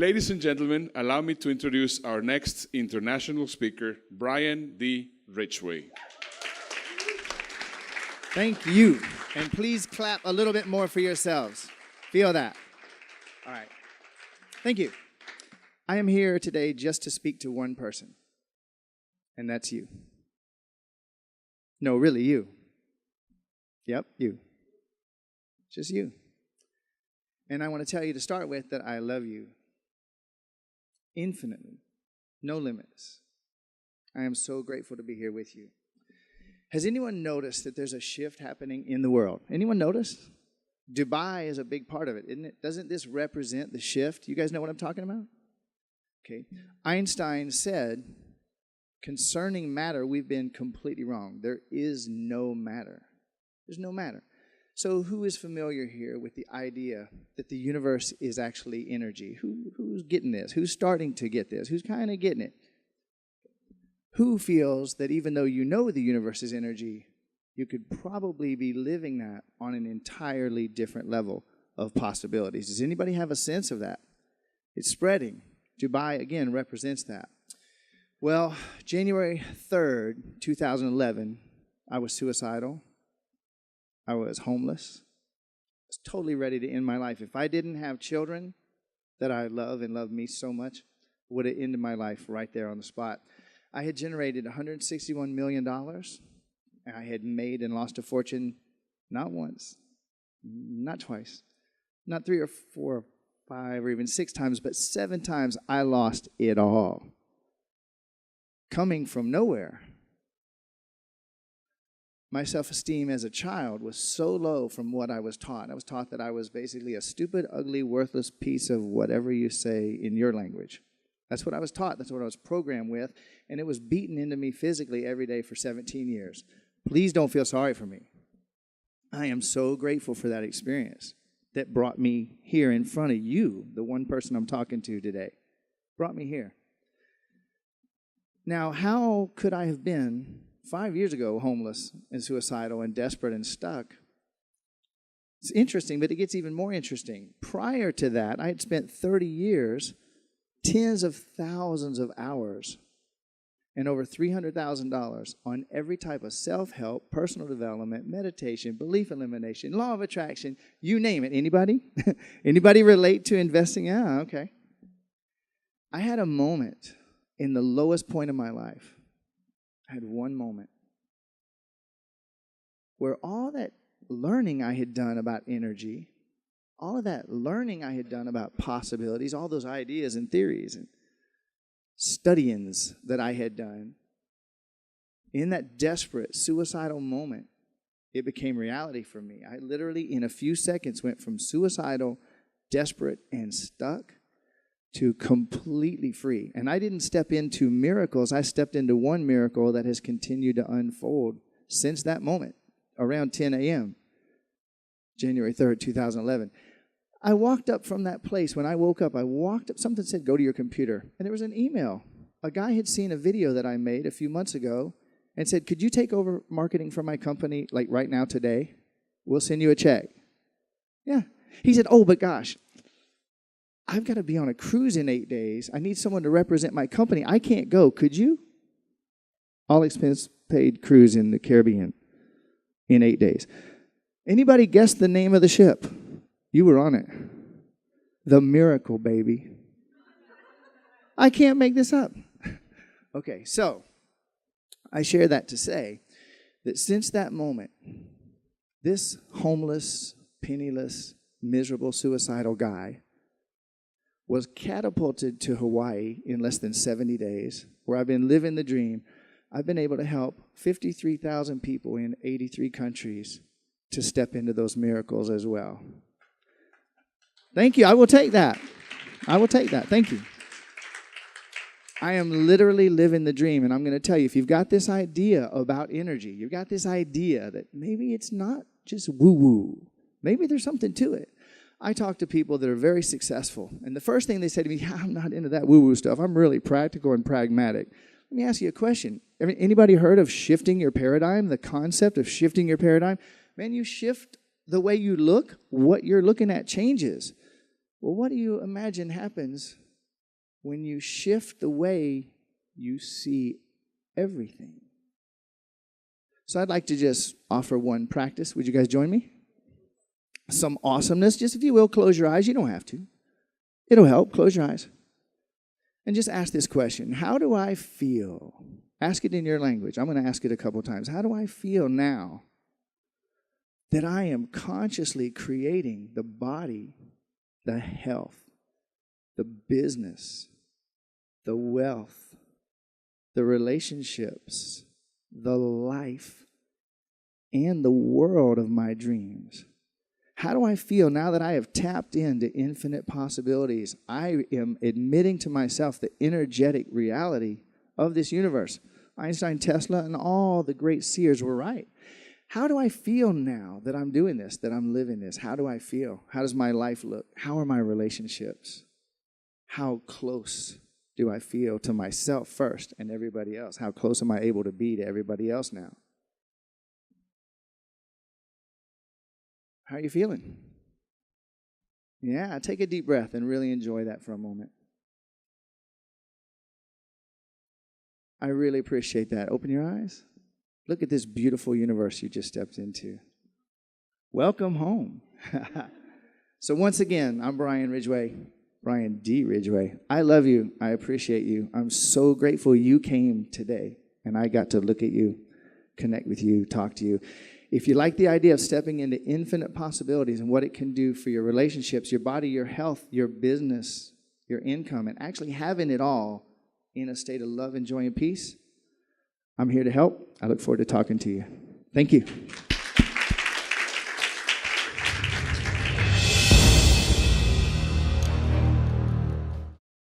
Ladies and gentlemen, allow me to introduce our next international speaker, Brian D. Ridgway. Thank you. And please clap a little bit more for yourselves. Feel that. All right. Thank you. I am here today just to speak to one person, and that's you. No, really, you. Yep, you. Just you. And I want to tell you to start with that I love you infinitely, no limits. I am so grateful to be here with you. Has anyone noticed that there's a shift happening in the world? Anyone notice? Dubai is a big part of it, isn't it? Doesn't this represent the shift? You guys know what I'm talking about? Okay. Einstein said, concerning matter, we've been completely wrong. There is no matter. There's no matter. So who is familiar here with the idea that the universe is actually energy? Who's getting this? Who's starting to get this? Who's kind of getting it? Who feels that even though you know the universe is energy, you could probably be living that on an entirely different level of possibilities? Does anybody have a sense of that? It's spreading. Dubai, again, represents that. Well, January 3rd, 2011, I was suicidal. I was homeless. I was totally ready to end my life. If I didn't have children that I love and love me so much, I would have ended my life right there on the spot. I had generated $161 million, and I had made and lost a fortune not once, not twice, not 3 or 4 or 5 or even 6 times, but 7 times I lost it all. Coming from nowhere. My self-esteem as a child was so low from what I was taught. I was taught that I was basically a stupid, ugly, worthless piece of whatever you say in your language. That's what I was taught. That's what I was programmed with. And it was beaten into me physically every day for 17 years. Please don't feel sorry for me. I am so grateful for that experience that brought me here in front of you, the one person I'm talking to today. Brought me here. Now, how could I have been 5 years ago homeless and suicidal and desperate and stuck? It's interesting, but it gets even more interesting. Prior to that, I had spent 30 years, tens of thousands of hours, and over $300,000 on every type of self-help, personal development, meditation, belief elimination, law of attraction, you name it. Anybody? Anybody relate to investing? Yeah, okay. I had a moment in the lowest point of my life. I had one moment where all that learning I had done about energy, all of that learning I had done about possibilities, all those ideas and theories and studyings that I had done, in that desperate, suicidal moment, it became reality for me. I literally, in a few seconds, went from suicidal, desperate, and stuck to completely free. And I didn't step into miracles. I stepped into one miracle that has continued to unfold since that moment, around 10 a.m., January 3rd, 2011. I walked up from that place. When I woke up, I walked up. Something said, go to your computer. And there was an email. A guy had seen a video that I made a few months ago and said, could you take over marketing for my company, like right now, today? We'll send you a check. Yeah. He said, oh, but gosh, I've got to be on a cruise in 8 days. I need someone to represent my company. I can't go. Could you? All expense paid cruise in the Caribbean in 8 days. Anybody guess the name of the ship? You were on it. The Miracle, baby. I can't make this up. Okay, so I share that to say that since that moment, this homeless, penniless, miserable, suicidal guy was catapulted to Hawaii in less than 70 days, where I've been living the dream. I've been able to help 53,000 people in 83 countries to step into those miracles as well. Thank you. I will take that. I will take that. Thank you. I am literally living the dream, and I'm going to tell you, if you've got this idea about energy, you've got this idea that maybe it's not just woo-woo. Maybe there's something to it. I talk to people that are very successful, and the first thing they say to me, I'm not into that woo-woo stuff. I'm really practical and pragmatic. Let me ask you a question. Anybody heard of shifting your paradigm, the concept of shifting your paradigm? Man, you shift the way you look, what you're looking at changes. Well, what do you imagine happens when you shift the way you see everything. So I'd like to just offer one practice. Would you guys join me? Some awesomeness. Just if you will, close your eyes. You don't have to. It'll help. Close your eyes. And just ask this question. How do I feel? Ask it in your language. I'm going to ask it a couple times. How do I feel now that I am consciously creating the body, the health, the business, the wealth, the relationships, the life, and the world of my dreams? How do I feel now that I have tapped into infinite possibilities? I am admitting to myself the energetic reality of this universe. Einstein, Tesla, and all the great seers were right. How do I feel now that I'm doing this, that I'm living this? How do I feel? How does my life look? How are my relationships? How close do I feel to myself first and everybody else? How close am I able to be to everybody else now? How are you feeling? Yeah, take a deep breath and really enjoy that for a moment. I really appreciate that. Open your eyes. Look at this beautiful universe you just stepped into. Welcome home. So once again, I'm Brian Ridgway, Brian D. Ridgway. I love you. I appreciate you. I'm so grateful you came today, and I got to look at you, connect with you, talk to you. If you like the idea of stepping into infinite possibilities and what it can do for your relationships, your body, your health, your business, your income, and actually having it all in a state of love and joy and peace, I'm here to help. I look forward to talking to you. Thank you.